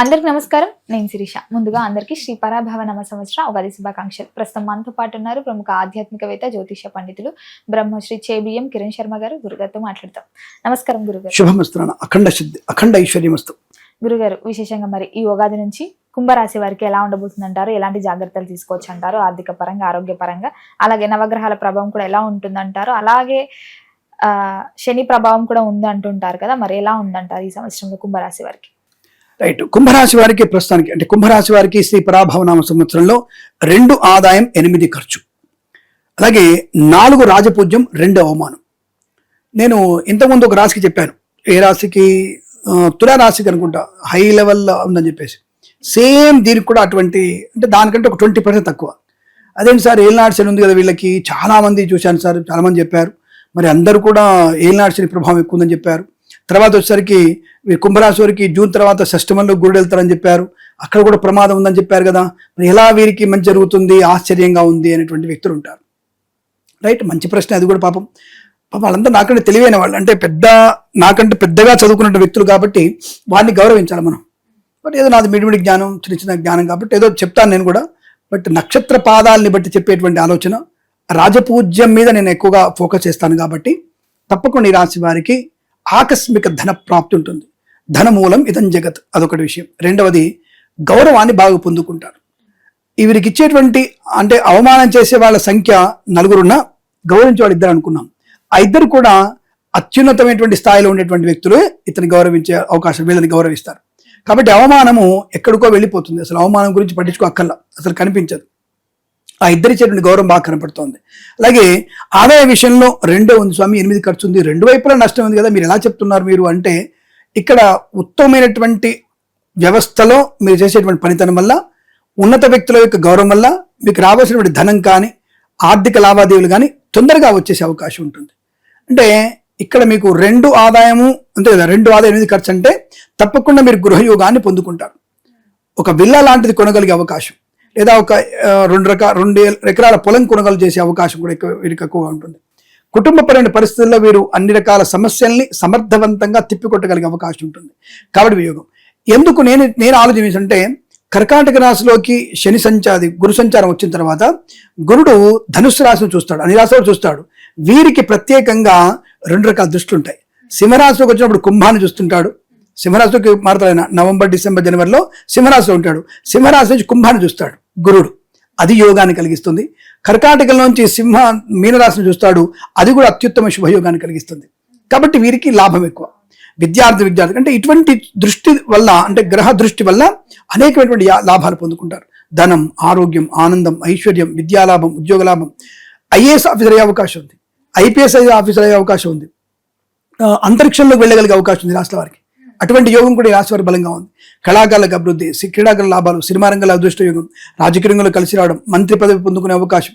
అందరికి నమస్కారం. నేను శిరీష. ముందుగా అందరికీ శ్రీ పరాభవ నవ సంవత్సర ఉగాది శుభాకాంక్షలు. ప్రస్తుతం మనతో పాటు ఉన్నారు ప్రముఖ ఆధ్యాత్మికవేత్త, జ్యోతిష పండితులు బ్రహ్మశ్రీ చేబిఎం కిరణ్ శర్మ గారు. గురుగారితో మాట్లాడతాం. నమస్కారం గురుగారు. శుభమస్తు. అఖండ సిద్ధి, అఖండ ఐశ్వర్యమస్తు. గురుగారు, విశేషంగా మరి ఈ ఉగాది నుంచి కుంభరాశి వారికి ఎలా ఉండబోతుంది అంటారు? ఎలాంటి జాగ్రత్తలు తీసుకోవచ్చు అంటారు? ఆర్థిక పరంగా, ఆరోగ్య పరంగా, అలాగే నవగ్రహాల ప్రభావం కూడా ఎలా ఉంటుందంటారు? అలాగే శని ప్రభావం కూడా ఉంది అంటుంటారు కదా, మరి ఎలా ఉందంటారు ఈ సంవత్సరంలో కుంభరాశి వారికి? రైట్. కుంభరాశి వారికి ప్రస్తుతానికి అంటే కుంభరాశి వారికి శ్రీ పరాభవనామ సంవత్సరంలో 2 ఆదాయం 8 ఖర్చు, అలాగే 4 రాజపూజ్యం 2 అవమానం. నేను ఇంతకుముందు ఒక రాశికి చెప్పాను, ఏ రాశికి, తులారాశికి అనుకుంటా హై లెవెల్లో ఉందని చెప్పేసి. సేమ్ దీనికి కూడా అటువంటి, అంటే దానికంటే ఒక 20% తక్కువ. అదేంటి సార్, ఏలినాటి శని ఉంది కదా వీళ్ళకి, చాలా మంది చూశాను సార్, చాలా మంది చెప్పారు. మరి అందరూ కూడా ఏలినాటి శని ప్రభావం ఎక్కువ ఉందని చెప్పారు. తర్వాత వచ్చేసరికి కుంభరాశి వారికి జూన్ తర్వాత షష్టమంలో గురుడు వెళ్తారని చెప్పారు, అక్కడ కూడా ప్రమాదం ఉందని చెప్పారు కదా. మరి ఎలా వీరికి మంచి జరుగుతుంది, ఆశ్చర్యంగా ఉంది అనేటువంటి వ్యక్తులు ఉంటారు. రైట్, మంచి ప్రశ్న అది కూడా. పాపం వాళ్ళంతా నాకంటే తెలివైన వాళ్ళు, అంటే నాకంటే పెద్దగా చదువుకున్న వ్యక్తులు కాబట్టి వారిని గౌరవించాలి మనం. బట్ ఏదో నాది మిడిమిడి జ్ఞానం, చిన్న చిన్న జ్ఞానం కాబట్టి ఏదో చెప్తాను నేను కూడా. బట్ నక్షత్ర పాదాలని బట్టి చెప్పేటువంటి ఆలోచన, రాజపూజ్యం మీద నేను ఎక్కువగా ఫోకస్ చేస్తాను కాబట్టి తప్పకుండా ఈ రాశి వారికి ఆకస్మిక ధన ప్రాప్తి ఉంటుంది. ధనమూలం ఇదం జగత్, అదొకటి విషయం. రెండవది, గౌరవాన్ని బాగా పొందుకుంటారు. వీరికి ఇచ్చేటువంటి, అంటే అవమానం చేసే వాళ్ళ సంఖ్య 4 గౌరవించే వాళ్ళు 2 అనుకున్నాం. ఆ 2 కూడా అత్యున్నతమైనటువంటి స్థాయిలో ఉండేటువంటి వ్యక్తులు ఇతని గౌరవించే అవకాశం, వీళ్ళని గౌరవిస్తారు. కాబట్టి అవమానము ఎక్కడికో వెళ్ళిపోతుంది. అసలు అవమానం గురించి పట్టించుకోక్కర్లా, అసలు కనిపించదు. ఆ 2 ఇచ్చేటువంటి గౌరవం బాగా కనపడుతోంది. అలాగే ఆదాయ విషయంలో 2 ఉంది స్వామి, 8 ఖర్చు ఉంది, 2 వైపులా నష్టం ఉంది కదా, మీరు ఎలా చెప్తున్నారు మీరు అంటే, ఇక్కడ ఉత్తమమైనటువంటి వ్యవస్థలో మీరు చేసేటువంటి పనితనం వల్ల, ఉన్నత వ్యక్తుల యొక్క గౌరవం వల్ల మీకు రావాల్సినటువంటి ధనం కానీ, ఆర్థిక లావాదేవీలు కానీ తొందరగా వచ్చేసే అవకాశం ఉంటుంది. అంటే ఇక్కడ మీకు 2 ఆదాయము అంతే కదా, 2 ఆదాయం 8 ఖర్చు అంటే తప్పకుండా మీరు గృహయోగాన్ని పొందుకుంటారు. ఒక విల్లా లాంటిది కొనగలిగే అవకాశం, లేదా ఒక 2 ఎకరాల పొలం కొనుగోలు చేసే అవకాశం కూడా వీరికి ఎక్కువగా ఉంటుంది. కుటుంబపరమైన పరిస్థితుల్లో వీరు అన్ని రకాల సమస్యల్ని సమర్థవంతంగా తిప్పికొట్టగలిగే అవకాశం ఉంటుంది. కాబట్టి వియోగం ఎందుకు నేను ఆలోచన ఏంటంటే, కర్కాటక రాశిలోకి శని సంచాది గురు సంచారం వచ్చిన తర్వాత గురుడు ధనుస్సు రాశిని చూస్తాడు, అన్ని రాశులు చూస్తాడు. వీరికి ప్రత్యేకంగా 2 రకాల దృష్టిలు ఉంటాయి. సింహరాశిలోకి వచ్చినప్పుడు కుంభాన్ని చూస్తుంటాడు, సింహరాశిలోకి మారుతాడు, నవంబర్, డిసెంబర్, జనవరిలో సింహరాశిలో ఉంటాడు. సింహరాశి నుంచి కుంభాన్ని చూస్తాడు గురుడు, అది యోగాన్ని కలిగిస్తుంది. కర్కాటకంలోంచి మీనరాశిని చూస్తాడు, అది కూడా అత్యుత్తమ శుభయోగాన్ని కలిగిస్తుంది. కాబట్టి వీరికి లాభం ఎక్కువ. విద్యార్థి అంటే ఇటువంటి దృష్టి వల్ల, అంటే గ్రహ దృష్టి వల్ల అనేకమైనటువంటి లాభాలు పొందుకుంటారు. ధనం, ఆరోగ్యం, ఆనందం, ఐశ్వర్యం, విద్యాలాభం, ఉద్యోగ లాభం. ఐఏఎస్ ఆఫీసర్ అయ్యే అవకాశం ఉంది, ఐపీఎస్ ఆఫీసర్ అయ్యే అవకాశం ఉంది, అంతరిక్షంలోకి వెళ్ళగలిగే అవకాశం ఉంది రాష్ట్ర వారికి. అటువంటి యోగం కూడా ఈ రాశి వారికి బలంగా ఉంది. కళాకారులకు అభివృద్ధి, క్రీడాకారుల లాభాలు, సినిమా రంగంలో అదృష్ట యోగం, రాజకీయ రంగంలో కలిసి రావడం, మంత్రి పదవి పొందుకునే అవకాశం,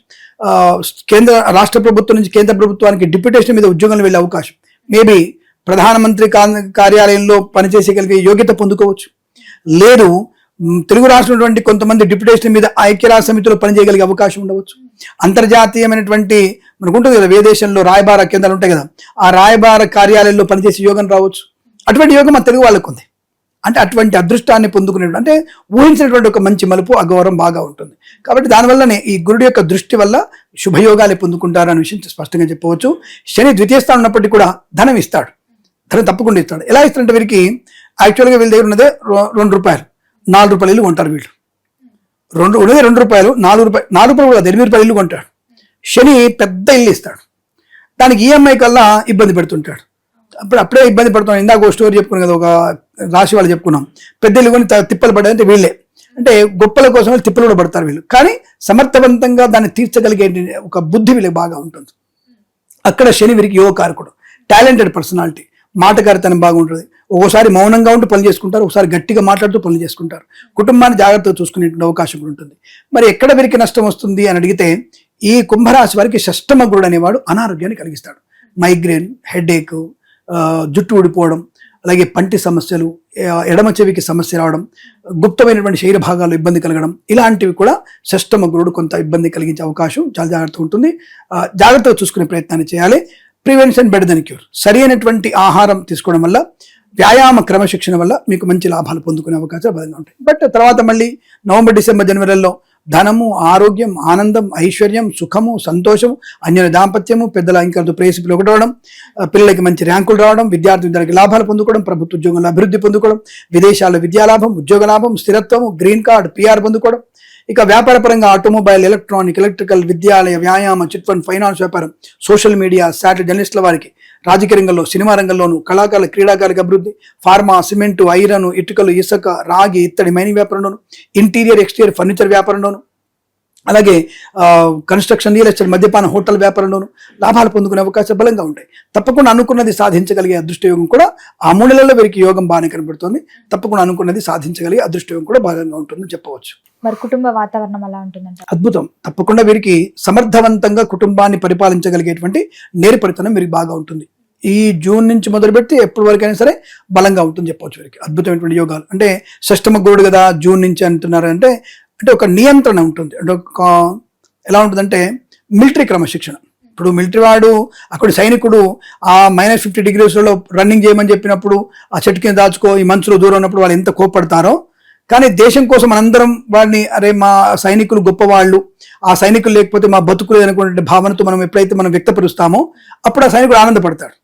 రాష్ట్ర ప్రభుత్వం నుంచి కేంద్ర ప్రభుత్వానికి డిప్యూటేషన్ మీద ఉద్యోగంలో వెళ్ళే అవకాశం, మేబీ ప్రధానమంత్రి కార్యాలయంలో పనిచేసేగలిగే యోగ్యత పొందుకోవచ్చు. లేదు, తెలుగు రాష్ట్రం కొంతమంది డిప్యూటేషన్ మీద ఐక్యరాజ్య సమితిలో పనిచేయగలిగే అవకాశం ఉండవచ్చు. అంతర్జాతీయమైనటువంటి మనకు ఉంటుంది కదా, విదేశంలో రాయబార కేంద్రాలు ఉంటాయి కదా, ఆ రాయబార కార్యాలయంలో పనిచేసే యోగం రావచ్చు. అటువంటి యోగం మన తెలుగు వాళ్ళకు ఉంది. అంటే అటువంటి అదృష్టాన్ని పొందుకునేటువంటి, అంటే ఊహించినటువంటి ఒక మంచి మలుపు, అగౌరవం బాగా ఉంటుంది. కాబట్టి దానివల్లనే ఈ గురుడు యొక్క దృష్టి వల్ల శుభయోగాలు పొందుకుంటారు అనే విషయం స్పష్టంగా చెప్పవచ్చు. శని ద్వితీయ స్థానం ఉన్నప్పటికీ కూడా ధనం ఇస్తాడు, ధనం తప్పకుండా ఇస్తాడు. ఎలా ఇస్తాడంటే, వీరికి యాక్చువల్గా వీళ్ళ దగ్గర ఉన్నదే ₹2, ₹4 ఇల్లు కొంటారు వీళ్ళు. ఉన్నదే ₹2, ₹4 కూడా ₹8 ఇల్లు కొంటాడు. శని పెద్ద ఇల్లు ఇస్తాడు, దానికి ఈఎంఐ కల్లా ఇబ్బంది పెడుతుంటాడు. అప్పుడే ఇబ్బంది పడుతున్నాం. ఇందాక ఒక స్టోరీ చెప్పుకున్నాం కదా, ఒక రాశి వాళ్ళు చెప్పుకున్నాం, పెద్ద ఇల్లు కొని తిప్పలు పడ్డాయంటే వీళ్ళే, అంటే గొప్పల కోసం తిప్పలు కూడా పడతారు వీళ్ళు. కానీ సమర్థవంతంగా దాన్ని తీర్చగలిగే ఒక బుద్ధి వీళ్ళకి బాగా ఉంటుంది. అక్కడ శని వీరికి యోగకారకుడు, టాలెంటెడ్ పర్సనాలిటీ, మాటకారితనం బాగుంటుంది. ఒక్కోసారి మౌనంగా ఉంటూ పని చేసుకుంటారు, ఒకసారి గట్టిగా మాట్లాడుతూ పనులు చేసుకుంటారు. కుటుంబాన్ని జాగ్రత్తగా చూసుకునేటువంటి అవకాశం కూడా ఉంటుంది. మరి ఎక్కడ వీరికి నష్టం వస్తుంది అని అడిగితే, ఈ కుంభరాశి వారికి షష్టమ గురుడు అనేవాడు అనారోగ్యాన్ని కలిగిస్తాడు. మైగ్రేన్, హెడేక్, జుట్టు ఊడిపోవడం, అలాగే పంటి సమస్యలు, ఎడమ చెవికి సమస్య రావడం, గుప్తమైనటువంటి శరీర భాగాల్లో ఇబ్బంది కలగడం, ఇలాంటివి కూడా షష్టమ గురుడు కొంత ఇబ్బంది కలిగించే అవకాశం చాలా జాగ్రత్తగా ఉంటుంది. జాగ్రత్తగా చూసుకునే ప్రయత్నాన్ని చేయాలి. Prevention better than cure. సరి అయినటువంటి ఆహారం తీసుకోవడం వల్ల వ్యాయామ క్రమశిక్షణ వల్ల మీకు మంచి లాభాలు పొందుకునే అవకాశాలు బలంగా ఉంటాయి. బట్ తర్వాత మళ్ళీ నవంబర్, డిసెంబర్, జనవరిలో ధనము, ఆరోగ్యం, ఆనందం, ఐశ్వర్యం, సుఖము, సంతోషము, అన్యోన్య దాంపత్యము, పెద్దల ఇంకా ప్రేయసిపులు ఒకటవడం, పిల్లలకి మంచి ర్యాంకులు రావడం, విద్యార్థులకి లాభాలు పొందుకోవడం, ప్రభుత్వ ఉద్యోగంలో అభివృద్ధి పొందుకోవడం, విదేశాల్లో విద్యాలాభం, ఉద్యోగ లాభం, స్థిరత్వము, గ్రీన్ కార్డ్, పిఆర్ పొందుకోవడం. ఇక వ్యాపారపరంగా ఆటోమొబైల్, ఎలక్ట్రానిక్, ఎలక్ట్రికల్, విద్యాలయ, వ్యాయామ, చిట్ ఫండ్, ఫైనాన్స్ వ్యాపారం, సోషల్ మీడియా, శాటిలైట్ జర్నలిస్టుల వారికి, రాజకీయ రంగంలో, సినిమా రంగంలోను, కళాకారుల, క్రీడాకారులకు అభివృద్ధి, ఫార్మా, సిమెంటు, ఐరన్, ఇటుకలు, ఇసుక, రాగి, ఇత్తడి, మైనింగ్ వ్యాపారంలోను, ఇంటీరియర్, ఎక్స్టీరియర్ ఫర్నిచర్ వ్యాపారంలోను, అలాగే కన్స్ట్రక్షన్, రియల్ ఎస్టేట్, మద్యపాన, హోటల్ వ్యాపారంలోను లాభాలు పొందుకునే అవకాశాలు బలంగా ఉంటాయి. తప్పకుండా అనుకున్నది సాధించగలిగే అదృష్టయోగం కూడా ఆ 3 నెలల్లో వీరికి యోగం బాగానే కనబడుతుంది. తప్పకుండా అనుకున్నది సాధించగలిగే అదృష్టయోగం కూడా బలంగా ఉంటుందని చెప్పవచ్చు. మరి కుటుంబ వాతావరణం ఎలా ఉంటుందంట? అద్భుతం. తప్పకుండా వీరికి సమర్థవంతంగా కుటుంబాన్ని పరిపాలించగలిగేటువంటి నేర్పరితనం వీరికి బాగా ఉంటుంది. ఈ జూన్ నుంచి మొదలు పెడితే ఎప్పటి వరకైనా సరే బలంగా ఉంటుంది చెప్పవచ్చు వీరికి. అద్భుతమైనటువంటి యోగాలు. అంటే షష్టమ గురుడు కదా జూన్ నుంచి అంటున్నారు అంటే ఒక నియంత్రణ ఉంటుంది. అంటే ఒక ఎలా ఉంటుందంటే మిలిటరీ క్రమశిక్షణ. ఇప్పుడు మిలిటరీ వాడు అక్కడ సైనికుడు ఆ -50 degreesలో రన్నింగ్ చేయమని చెప్పినప్పుడు ఆ చెట్టు కింద దాచుకో, ఈ మంచులో దూరం ఉన్నప్పుడు వాళ్ళు ఎంత కోప్పడతారో, కానీ దేశం కోసం మనందరం వాడిని అరే మా సైనికులు గొప్పవాళ్ళు, ఆ సైనికులు లేకపోతే మా బతుకులు అనుకునే భావనతో మనం ఎప్పుడైతే మనం వ్యక్తపరుస్తామో అప్పుడు ఆ సైనికుడు ఆనందపడతాడు.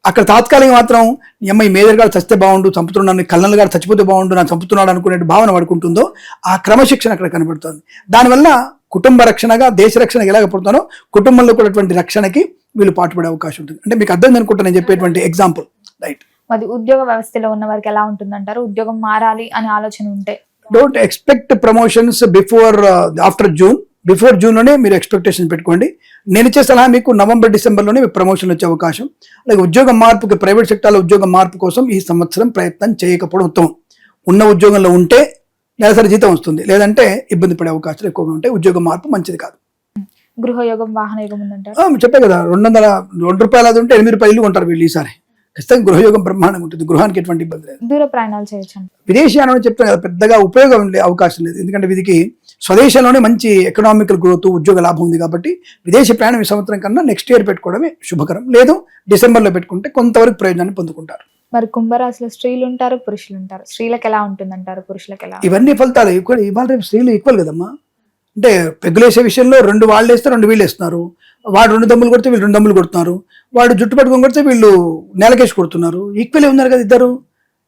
అక్కడ తాత్కాలిక మాత్రం ఈ మేజర్ గారు చస్తే బాగుండు, చంపుతున్నాను, కల్నల్ గారు చచ్చిపోతే బాగుండు, నాకు చంపుతున్నాడు అనుకునే భావన పడుకుంటుందో ఆ క్రమశిక్షణ అక్కడ కనబడుతుంది. దానివల్ల కుటుంబ రక్షణగా, దేశ రక్షణగా ఎలాగపడుతానో కుటుంబంలో కూడా రక్షణకి వీళ్ళు పాటుపడే అవకాశం ఉంటుంది. అంటే మీకు అర్థం అనుకుంటా నేను చెప్పేటువంటి ఎగ్జాంపుల్. రైట్. మరి ఉద్యోగ వ్యవస్థలో ఉన్న వారికి ఎలా ఉంటుందంటారు? ఉద్యోగం మారాలి అనే ఆలోచన ఉంటే don't expect promotions after June. Before జూన్లోనే మీరు ఎక్స్పెక్టేషన్ పెట్టుకోండి. నేను ఇచ్చే సలహా మీకు నవంబర్, డిసెంబర్లోనే మీకు ప్రమోషన్ వచ్చే అవకాశం. అలాగే ఉద్యోగ మార్పుకి, ప్రైవేట్ సెక్టార్లో ఉద్యోగ మార్పు కోసం ఈ సంవత్సరం ప్రయత్నం చేయకపోవడం ఉత్తమం. ఉన్న ఉద్యోగంలో ఉంటే నెలసరి జీతం వస్తుంది, లేదంటే ఇబ్బంది పడే అవకాశాలు ఎక్కువగా ఉంటాయి. ఉద్యోగ మార్పు మంచిది కాదు. గృహయోగం, వాహన యోగం ఉందంటారు. చెప్పే కదా, ₹200 అది ఉంటే ₹8 ఇల్లు కొంటారు వీళ్ళు ఈసారి. ఖచ్చితంగా గృహయోగం బ్రహ్మాండంగా ఉంటుంది. గృహానికి ఎటువంటి ఇబ్బంది లేదు. దూర ప్రయాణాలు చేయొచ్చు. విదేశీయానం చెప్తాను కదా, పెద్దగా ఉపయోగం అవకాశం లేదు. ఎందుకంటే వీరికి స్వదేశంలోనే మంచి ఎకనామికల్ గ్రోత్, ఉద్యోగ లాభం ఉంది కాబట్టి విదేశీ ప్రయాణం ఈ సంవత్సరం కన్నా నెక్స్ట్ ఇయర్ పెట్టుకోవడమే శుభకరం. లేదు డిసెంబర్లో పెట్టుకుంటే కొంతవరకు ప్రయోజనాన్ని పొందుకుంటారు. మరి కుంభరాశిలో స్త్రీలు ఉంటారు, పురుషులు ఉంటారు. స్త్రీలకు ఎలా ఉంటుందంటారు, పురుషులకు ఎలా? ఇవన్నీ ఫలితాలు ఈక్వల్. ఇవాళ రేపు స్త్రీలు ఈక్వల్ కదమ్మా. అంటే పెగ్గులేసే విషయంలో 2 వాళ్ళు వేస్తే 2 వీళ్ళు వేస్తున్నారు. వాడు 2 దమ్ములు కొడితే వీళ్ళు 2 దమ్ములు కొడుతున్నారు. వాడు జుట్టు పట్టుకొని కొడితే వీళ్ళు నేలకేసి కొడుతున్నారు. ఈక్వలే ఉన్నారు కదా ఇద్దరు.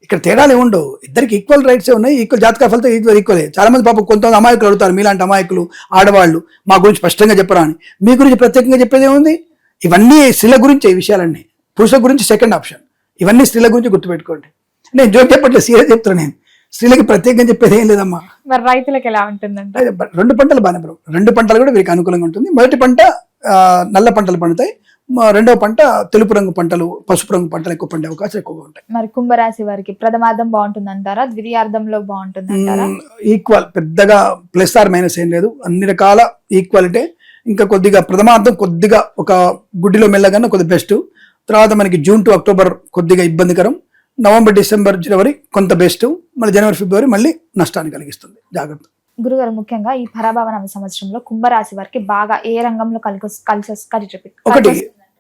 ఇక్కడ తేడాలు ఏముండవు. ఇద్దరికి ఈక్వల్ రైట్సే ఉన్నాయి. ఈక్వల్ జాతక ఫలితం ఈక్వలే. చాలా మంది పాపం కొంతమంది అమాయకులు అడుగుతారు, మీలాంటి అమాయకులు ఆడవాళ్ళు మా గురించి స్పష్టంగా చెప్పరా అని. మీ గురించి ప్రత్యేకంగా చెప్పేది ఏముంది? ఇవన్నీ స్త్రీల గురించి, ఈ విషయాలన్నీ. పురుషుల గురించి సెకండ్ ఆప్షన్. ఇవన్నీ స్త్రీల గురించి గుర్తుపెట్టుకోండి. నేను జోక్ చెప్పట్లేదు, సీరియస్ చెప్తాను. నేను స్త్రీలకి ప్రత్యేకంగా చెప్పేది ఏం లేదమ్మా. మరి రైతులకు ఎలా ఉంటుందంటే 2 పంటలు బాగానే పడవు. 2 పంటలు కూడా వీరికి అనుకూలంగా ఉంటుంది. మొదటి పంట నల్ల పంటలు పండుతాయి. రెండవ పంట తెలుపు రంగు పంటలు, పసుపు రంగు పంటలు ఎక్కువ పండే అవకాశం ఎక్కువగా ఉంటాయి. మరి కుంభరాశి వారికి ప్రథమార్థం బాగుంటుందంటారా, ద్వితీయార్థంలో బాగుంటుందంటారా? ఈక్వల్, పెద్దగా ప్లస్ ఆర్ మైనస్ ఏం లేదు. అన్ని రకాల ఈక్వాలిటీ. ఇంకా కొద్దిగా ప్రథమార్థం కొద్దిగా ఒక గుడ్డిలో మెల్లగానే కొద్దిగా బెస్ట్. తర్వాత మనకి జూన్ టు అక్టోబర్ కొద్దిగా ఇబ్బందికరం. నవంబర్, డిసెంబర్, జనవరి కొంత బెస్ట్. మళ్ళీ జనవరి, ఫిబ్రవరి మళ్ళీ నష్టాన్ని కలిగిస్తుంది. జాగ్రత్త. గురుగారు, ముఖ్యంగా ఈ పరాభవన సంవత్సరంలో కుంభరాశి వారికి బాగా ఏ రంగంలో ఒకటి,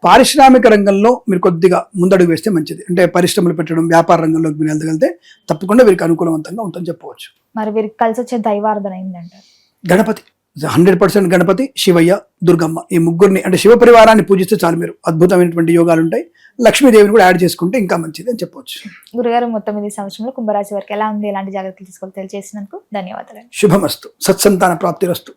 పారిశ్రామిక రంగంలో మీరు కొద్దిగా ముందడుగు వేస్తే మంచిది. అంటే పరిశ్రమలు పెట్టడం, వ్యాపార రంగంలోకి మీరు వెళ్ళగలిగితే తప్పకుండా వీరికి అనుకూలవంతంగా ఉంటుందని చెప్పవచ్చు. మరి వీరికి కలిసి వచ్చే దైవార్థన ఏంటంటారు? గణపతి. 100% గణపతి, శివయ్య, దుర్గమ్మ, ఈ ముగ్గురిని అంటే శివ పరివారాన్ని పూజిస్తే చాలు. మీరు అద్భుతమైనటువంటి యోగాలు ఉంటాయి. లక్ష్మీదేవిని కూడా యాడ్ చేసుకుంటే ఇంకా మంచిది అని చెప్పవచ్చు. గురుగారు, మొత్తం ఈ సంవత్సరంలో కుంభరాశి వారికి ఎలా ఉంది, ఎలాంటి జాగ్రత్తలు తీసుకోవాలి తెలియజేసినందుకు ధన్యవాదాలు. శుభమస్తు. సత్సంతాన ప్రాప్తిరస్తు.